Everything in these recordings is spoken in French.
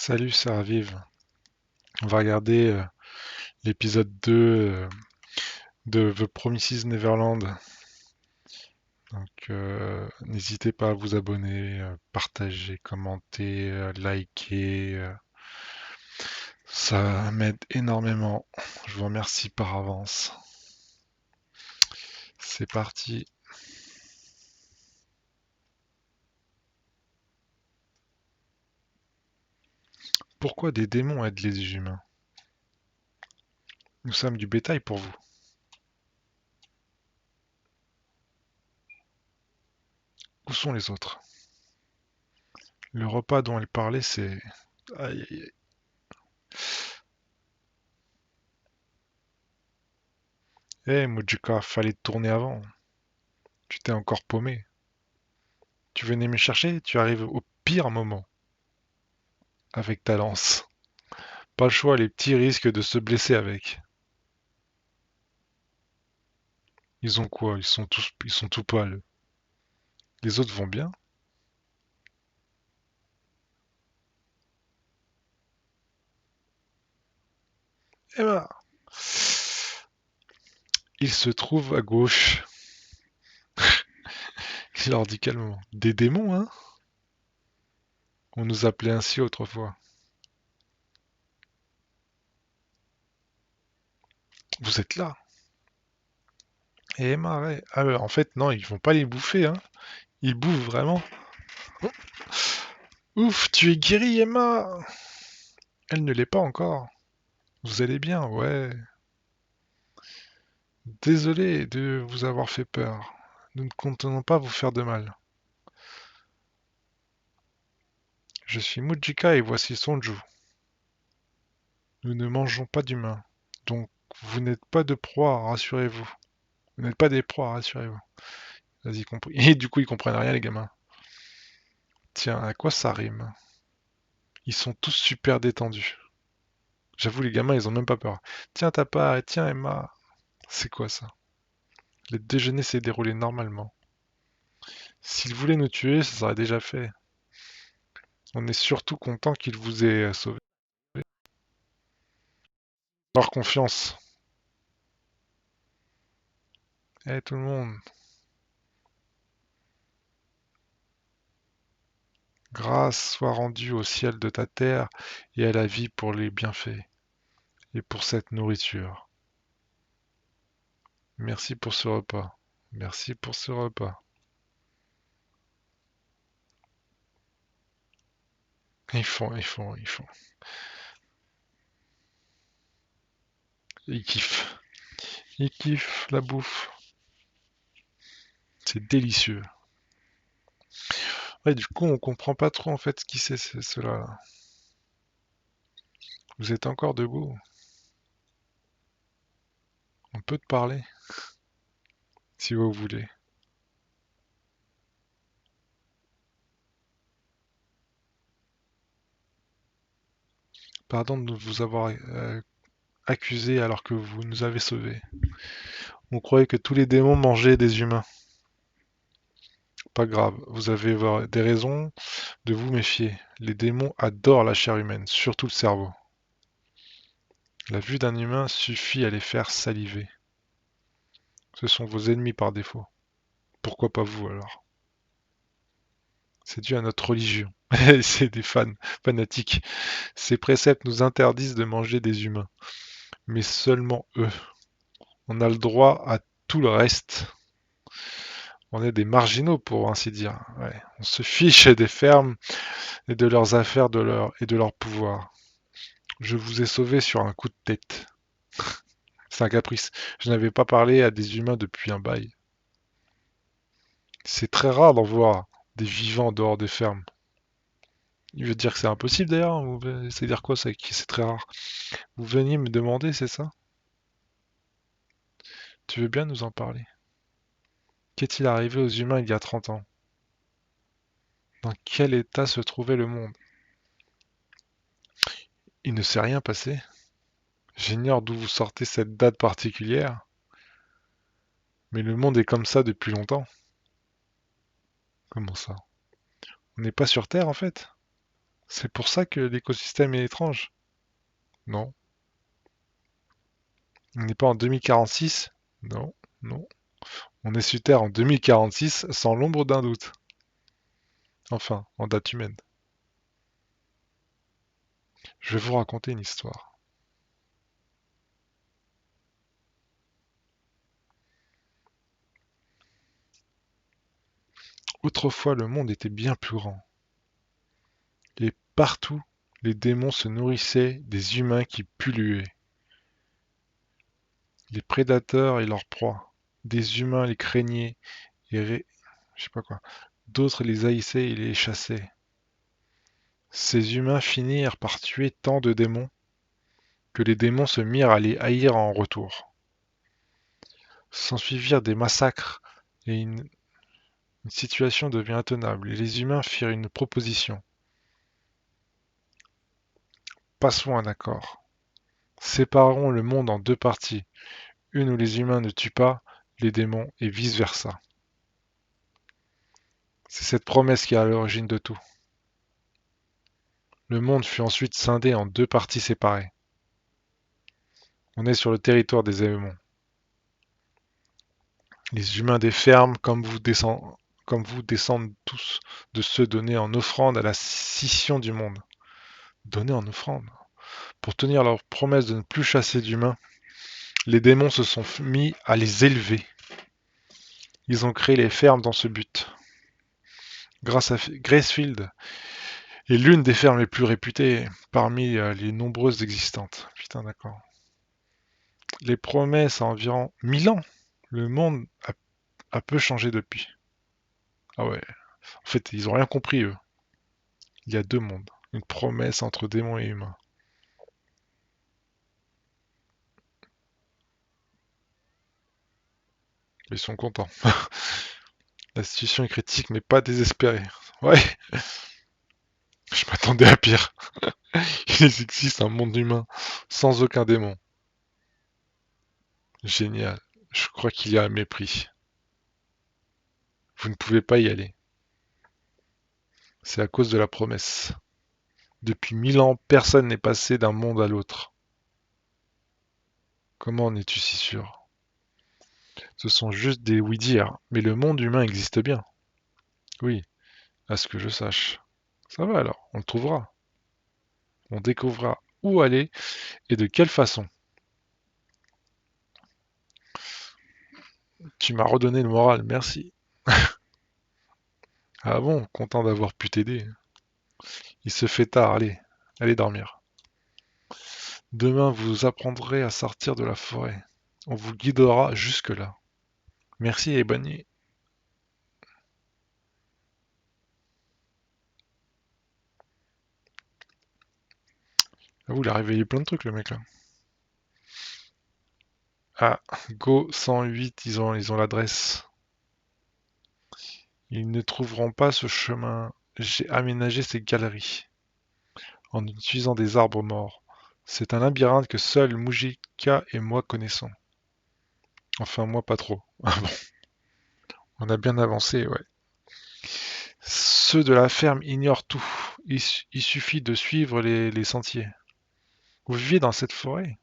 Salut, ça ravive. On va regarder l'épisode 2 de The Promises Neverland. Donc, n'hésitez pas à vous abonner, partager, commenter, liker. Ça m'aide énormément. Je vous remercie par avance. C'est parti. Pourquoi des démons aident les humains? Nous sommes du bétail pour vous. Où sont les autres? Le repas dont elle parlait, c'est... Aïe, aïe, aïe. Eh, Mujika, fallait te tourner avant. Tu t'es encore paumé. Tu venais me chercher, tu arrives au pire moment avec ta lance. Pas le choix, les petits risquent de se blesser avec. Ils ont quoi? Ils sont tout pâles. Les autres vont bien? Eh ben, ils se trouvent à gauche. Il leur dit calmement. Des démons, hein? On nous appelait ainsi autrefois. Vous êtes là? Et Emma, ouais. Ah, ouais, en fait, non, ils vont pas les bouffer, hein. Ils bouffent vraiment. Ouf, tu es guérie, Emma! Elle ne l'est pas encore. Vous allez bien, ouais. Désolé de vous avoir fait peur. Nous ne comptons pas vous faire de mal. Je suis Mujika et voici Sonju. Nous ne mangeons pas d'humains. Donc, vous n'êtes pas de proie, rassurez-vous. Vous n'êtes pas des proies, rassurez-vous. Vas-y, compris. Et du coup, ils comprennent rien, les gamins. Tiens, à quoi ça rime? Ils sont tous super détendus. J'avoue, les gamins, ils ont même pas peur. Tiens, t'as pas... Tiens, Emma. C'est quoi ça? Le déjeuner s'est déroulé normalement. S'ils voulaient nous tuer, ça serait déjà fait. On est surtout content qu'il vous ait sauvé. Leur confiance. Eh, tout le monde. Grâce soit rendue au ciel de ta terre et à la vie pour les bienfaits et pour cette nourriture. Merci pour ce repas. Merci pour ce repas. Ils font. Ils kiffent. Ils kiffent la bouffe. C'est délicieux. Ouais, du coup, on comprend pas trop en fait ce qui c'est cela là. Vous êtes encore debout? On peut te parler, si vous voulez. Pardon de vous avoir accusé alors que vous nous avez sauvés. On croyait que tous les démons mangeaient des humains. Pas grave, vous avez des raisons de vous méfier. Les démons adorent la chair humaine, surtout le cerveau. La vue d'un humain suffit à les faire saliver. Ce sont vos ennemis par défaut. Pourquoi pas vous alors? C'est dû à notre religion. C'est des fans, fanatiques. Ces préceptes nous interdisent de manger des humains, mais seulement eux. On a le droit à tout le reste. On est des marginaux pour ainsi dire. Ouais. On se fiche des fermes et de leurs affaires et de leur pouvoir. Je vous ai sauvé sur un coup de tête. C'est un caprice. Je n'avais pas parlé à des humains depuis un bail. C'est très rare d'en voir des vivants en dehors des fermes. Il veut dire que c'est impossible d'ailleurs? C'est dire quoi ça? C'est très rare. Vous veniez me demander, c'est ça? Tu veux bien nous en parler? Qu'est-il arrivé aux humains il y a 30 ans? Dans quel état se trouvait le monde? Il ne s'est rien passé. J'ignore d'où vous sortez cette date particulière, mais le monde est comme ça depuis longtemps. Comment ça? On n'est pas sur Terre en fait? C'est pour ça que l'écosystème est étrange. Non. On n'est pas en 2046. Non, non. On est sur Terre en 2046 sans l'ombre d'un doute. Enfin, en date humaine. Je vais vous raconter une histoire. Autrefois, le monde était bien plus grand. Et partout, les démons se nourrissaient des humains qui polluaient. Les prédateurs et leurs proies. Des humains les craignaient et je sais pas quoi. D'autres les haïssaient et les chassaient. Ces humains finirent par tuer tant de démons que les démons se mirent à les haïr en retour. S'ensuivirent des massacres et une situation devint intenable et les humains firent une proposition. Passons un accord. Séparons le monde en deux parties, une où les humains ne tuent pas les démons et vice-versa. C'est cette promesse qui est à l'origine de tout. Le monde fut ensuite scindé en deux parties séparées. On est sur le territoire des démons. Les humains des fermes, comme vous descendent tous de ceux donnés en offrande à la scission du monde. Donnés en offrande. Pour tenir leur promesse de ne plus chasser d'humains, les démons se sont mis à les élever. Ils ont créé les fermes dans ce but. Grâce à Gracefield est l'une des fermes les plus réputées parmi les nombreuses existantes. Putain, d'accord. Les promesses à environ 1000 ans. Le monde a peu changé depuis. Ah ouais. En fait, ils ont rien compris, eux. Il y a deux mondes. Une promesse entre démons et humains. Ils sont contents. La situation est critique, mais pas désespérée. Ouais, je m'attendais à pire. Il existe un monde humain sans aucun démon. Génial. Je crois qu'il y a un mépris. Vous ne pouvez pas y aller. C'est à cause de la promesse. Depuis 1000 ans, personne n'est passé d'un monde à l'autre. Comment en es-tu si sûr? Ce sont juste des oui-dire, mais le monde humain existe bien. Oui, à ce que je sache. Ça va alors, on le trouvera. On découvrira où aller et de quelle façon. Tu m'as redonné le moral, merci. Ah bon, content d'avoir pu t'aider. Il se fait tard, allez, allez dormir. Demain, vous apprendrez à sortir de la forêt. On vous guidera jusque-là. Merci et bonne nuit. Ah, vous, il a réveillé plein de trucs, le mec, là. Ah, Go 108, ils ont l'adresse. Ils ne trouveront pas ce chemin. J'ai aménagé ces galeries en utilisant des arbres morts. C'est un labyrinthe que seul Mujika et moi connaissons. Enfin, moi pas trop. Ah bon, on a bien avancé, ouais. Ceux de la ferme ignorent tout. Il suffit de suivre les sentiers. Vous viviez dans cette forêt?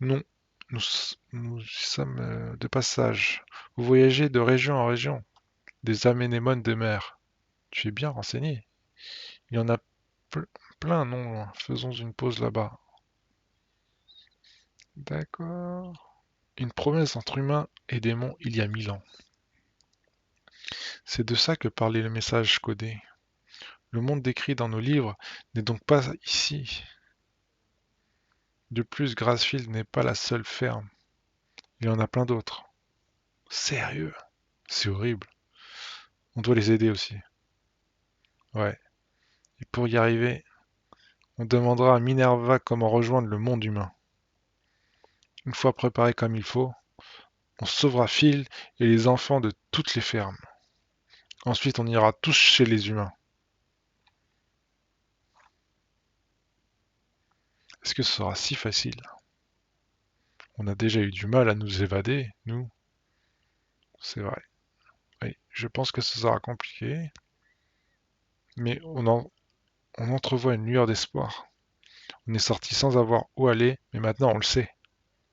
Non, nous sommes de passage. Vous voyagez de région en région, des anémones de mer. Tu es bien renseigné. Il y en a ple- plein, non? Faisons une pause là-bas. D'accord. Une promesse entre humains et démons il y a 1000 ans. C'est de ça que parlait le message codé. Le monde décrit dans nos livres n'est donc pas ici. De plus, Gracefield n'est pas la seule ferme. Il y en a plein d'autres. Sérieux? C'est horrible. On doit les aider aussi. Ouais. Et pour y arriver, on demandera à Minerva comment rejoindre le monde humain. Une fois préparé comme il faut, on sauvera Phil et les enfants de toutes les fermes. Ensuite, on ira tous chez les humains. Est-ce que ce sera si facile? On a déjà eu du mal à nous évader, nous. C'est vrai. Oui, je pense que ce sera compliqué. Mais on entrevoit une lueur d'espoir. On est sorti sans avoir où aller, mais maintenant on le sait.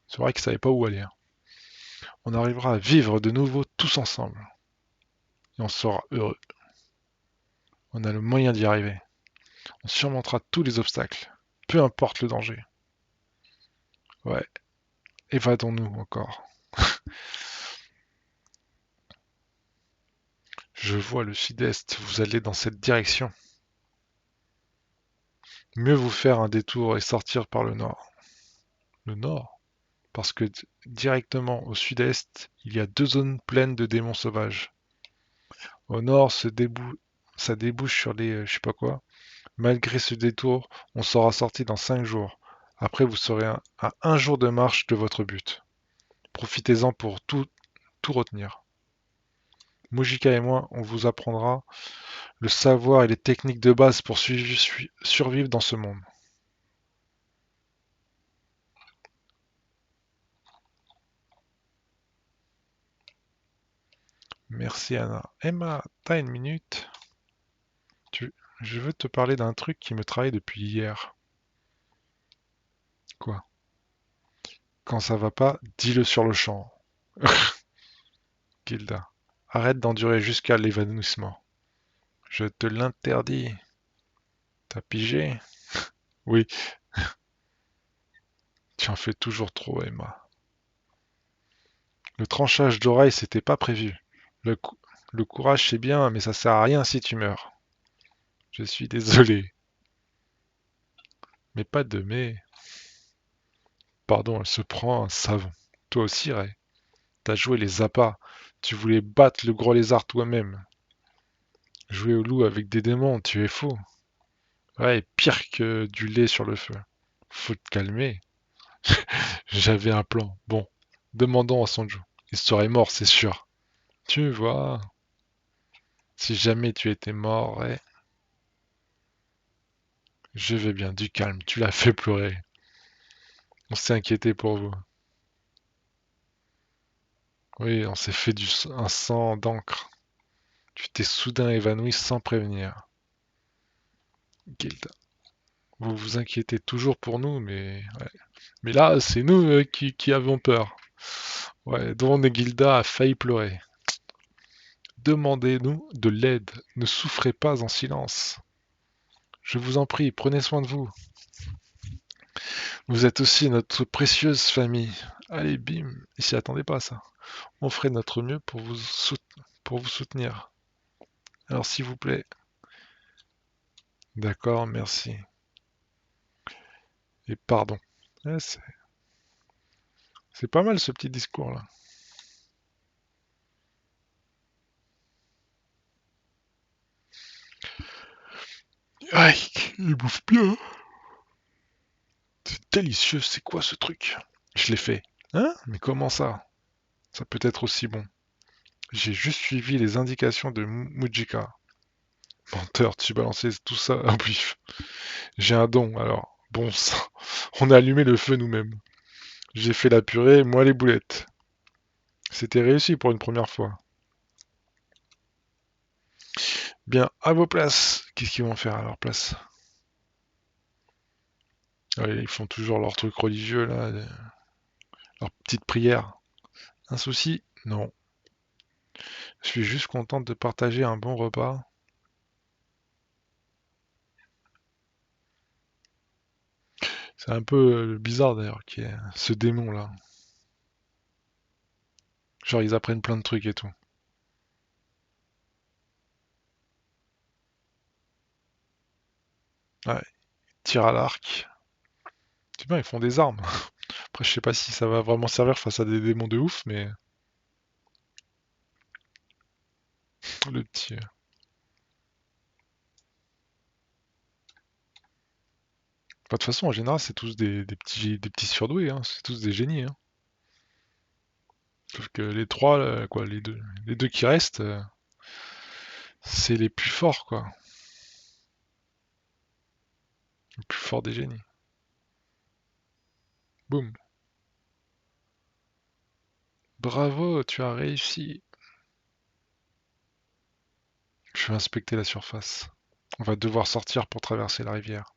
C'est vrai qu'ils ne savaient pas où aller, hein. On arrivera à vivre de nouveau tous ensemble. Et on sera heureux. On a le moyen d'y arriver. On surmontera tous les obstacles, peu importe le danger. Ouais, évadons-nous encore. Je vois le sud-est, vous allez dans cette direction. Mieux vous faire un détour et sortir par le nord. Le nord? Parce que directement au sud-est, il y a 2 zones pleines de démons sauvages. Au nord, ça débouche sur les je sais pas quoi. Malgré ce détour, on sera sorti dans 5 jours. Après, vous serez à un jour de marche de votre but. Profitez-en pour tout retenir. Mujika et moi, on vous apprendra le savoir et les techniques de base pour survivre dans ce monde. Merci Anna. Emma, t'as une minute? Tu- Je veux te parler d'un truc qui me travaille depuis hier. Quoi? Quand ça va pas, dis-le sur le champ. Gilda. Arrête d'endurer jusqu'à l'évanouissement. Je te l'interdis. T'as pigé? Oui, tu en fais toujours trop, Emma. Le tranchage d'oreille, c'était pas prévu. Le, cou- le courage, c'est bien, mais ça sert à rien si tu meurs. Je suis désolé. Mais pas de mais. Pardon, elle se prend un savon. Toi aussi, Ray. T'as joué les appâts. Tu voulais battre le gros lézard toi-même. Jouer au loup avec des démons, tu es fou. Ouais, pire que du lait sur le feu. Faut te calmer. J'avais un plan. Bon, demandons à Sanju. Il serait mort, c'est sûr. Tu vois, si jamais tu étais mort, ouais, je vais bien, du calme, tu l'as fait pleurer. On s'est inquiété pour vous. Oui, on s'est fait un sang d'encre. Tu t'es soudain évanoui sans prévenir. Gilda, vous vous inquiétez toujours pour nous, mais là, c'est nous qui avons peur. Ouais, Dawn et Gilda a failli pleurer. Demandez-nous de l'aide. Ne souffrez pas en silence. Je vous en prie, prenez soin de vous. Vous êtes aussi notre précieuse famille. Allez, bim, ils s'y attendaient pas ça. On ferait notre mieux pour vous soutenir. Alors s'il vous plaît. D'accord, merci. Et pardon. Ouais, c'est pas mal ce petit discours là. Aïe, il bouffe bien. C'est délicieux, c'est quoi ce truc? Je l'ai fait. Hein? Mais comment ça? Ça peut être aussi bon. J'ai juste suivi les indications de Mujika. Menteur, tu balançais tout ça à bif. J'ai un don, alors. Bon sang, on a allumé le feu nous-mêmes. J'ai fait la purée, moi les boulettes. C'était réussi pour une première fois. Bien, à vos places. Qu'est-ce qu'ils vont faire à leur place? Ouais, ils font toujours leur truc religieux, là, leur petite prière. Un souci? Non. Je suis juste contente de partager un bon repas. C'est un peu bizarre d'ailleurs, qui est ce démon-là. Genre, ils apprennent plein de trucs et tout. Ouais, ils tirent à l'arc. C'est bien, ils font des armes. Après, je sais pas si ça va vraiment servir face à des démons de ouf, mais le petit. Enfin, de toute façon, en général, c'est tous des petits surdoués, hein. C'est tous des génies, hein. Sauf que les trois, là, quoi, les deux qui restent, c'est les plus forts, quoi. Les plus forts des génies. Boum. Bravo, tu as réussi. Je vais inspecter la surface. On va devoir sortir pour traverser la rivière.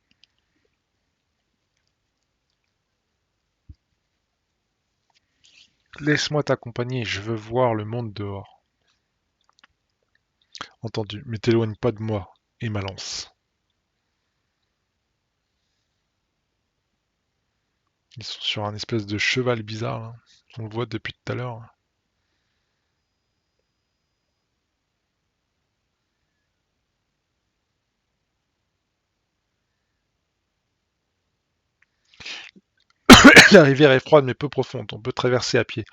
Laisse-moi t'accompagner, je veux voir le monde dehors. Entendu, mais t'éloigne pas de moi et ma lance. Ils sont sur un espèce de cheval bizarre là. On le voit depuis tout à l'heure. La rivière est froide mais peu profonde, on peut traverser à pied.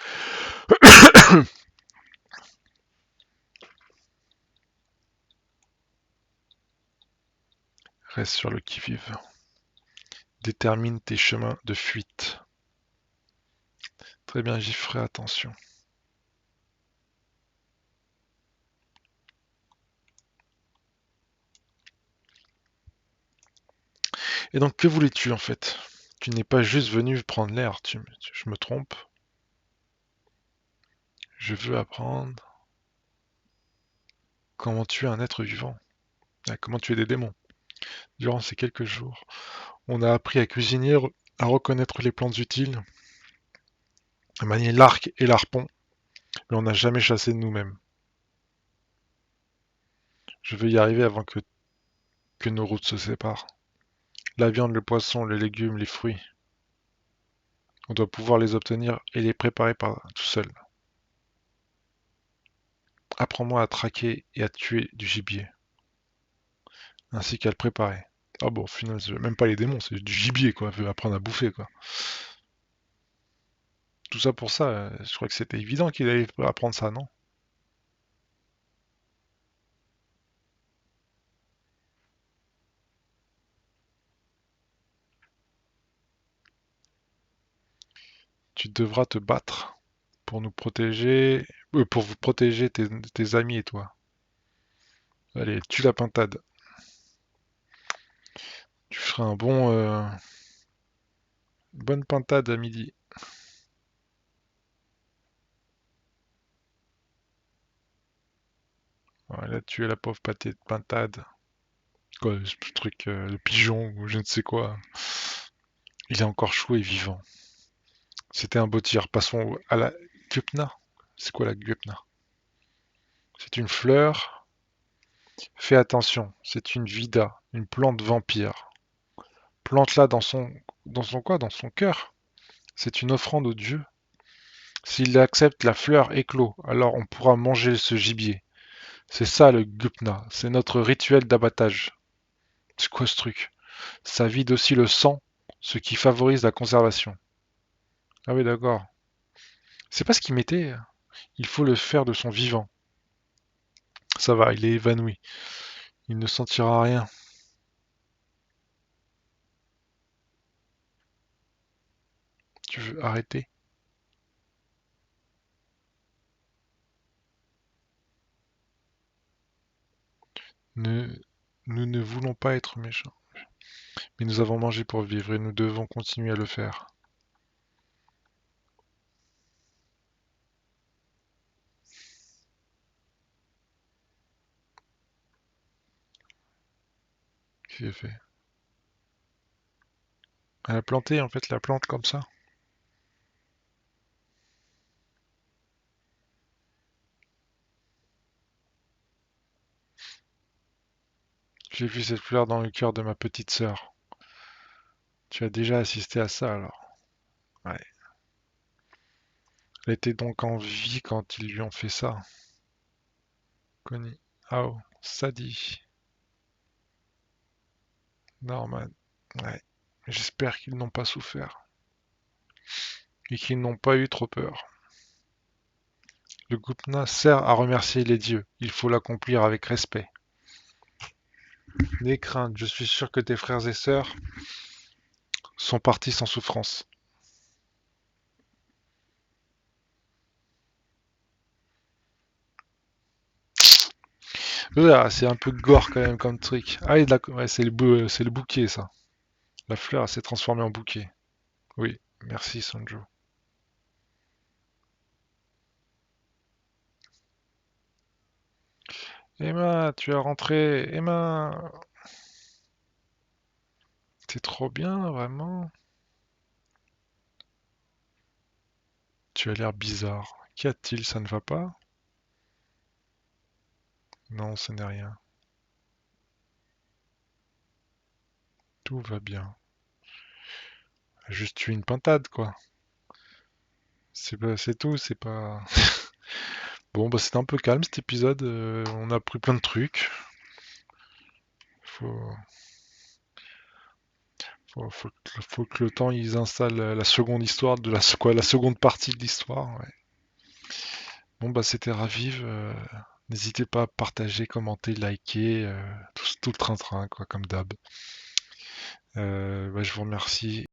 Reste sur le qui-vive. Détermine tes chemins de fuite. Très bien, j'y ferai attention. Et donc, que voulais-tu en fait? Tu n'es pas juste venu prendre l'air, je me trompe. Je veux apprendre comment tuer un être vivant. Ah, comment tuer des démons. Durant ces quelques jours, on a appris à cuisiner, à reconnaître les plantes utiles, à manier l'arc et l'arpon, mais on n'a jamais chassé de nous-mêmes. Je veux y arriver avant que nos routes se séparent. La viande, le poisson, les légumes, les fruits. On doit pouvoir les obtenir et les préparer par tout seul. Apprends-moi à traquer et à tuer du gibier, ainsi qu'à le préparer. Ah bon, au final, c'est même pas les démons, c'est du gibier, quoi. Veut apprendre à bouffer, quoi. Tout ça pour ça, je crois que c'était évident qu'il allait apprendre ça, non? Tu devras te battre pour nous protéger, pour vous protéger tes amis et toi. Allez, tue la pintade. Tu feras un bonne pintade à midi. Voilà, tuer la pauvre pâté de pintade. Quoi, ce truc, le pigeon ou je ne sais quoi. Il est encore chaud et vivant. C'était un beau tir. Passons à la Gupna. C'est quoi la Gupna? C'est une fleur. Fais attention, c'est une vida, une plante vampire. Plante-la dans son quoi? Dans son cœur. C'est une offrande au dieu. S'il accepte, la fleur éclot, alors on pourra manger ce gibier. C'est ça le Gupna, c'est notre rituel d'abattage. C'est quoi ce truc? Ça vide aussi le sang, ce qui favorise la conservation. Ah oui, d'accord. C'est pas ce qu'il mettait. Il faut le faire de son vivant. Ça va, il est évanoui. Il ne sentira rien. Tu veux arrêter? Ne... Nous ne voulons pas être méchants. Mais nous avons mangé pour vivre et nous devons continuer à le faire. J'ai fait. Elle a planté en fait la plante comme ça. J'ai vu cette fleur dans le cœur de ma petite sœur. Tu as déjà assisté à ça alors? Ouais. Elle était donc en vie quand ils lui ont fait ça. Connie. Oh, Sadie. Norman. Ouais. J'espère qu'ils n'ont pas souffert. Et qu'ils n'ont pas eu trop peur. Le Gupna sert à remercier les dieux. Il faut l'accomplir avec respect. N'aie crainte, je suis sûr que tes frères et sœurs sont partis sans souffrance. Ah, c'est un peu gore quand même comme truc. Ah, ouais, c'est le bouquet ça. La fleur elle s'est transformée en bouquet. Oui, merci Sanjo. Emma, tu es rentrée. Emma. T'es trop bien, vraiment. Tu as l'air bizarre. Qu'y a-t-il? Ça ne va pas? Non, ce n'est rien. Tout va bien. Juste eu une pintade, quoi. C'est tout, c'est pas... Bon, bah c'était un peu calme cet épisode. On a appris plein de trucs. Faut, faut que le temps ils installent la seconde histoire de la seconde partie de l'histoire. Ouais. Bon, bah c'était Ravive. N'hésitez pas à partager, commenter, liker, tout le train-train, quoi, comme d'hab. Bah, je vous remercie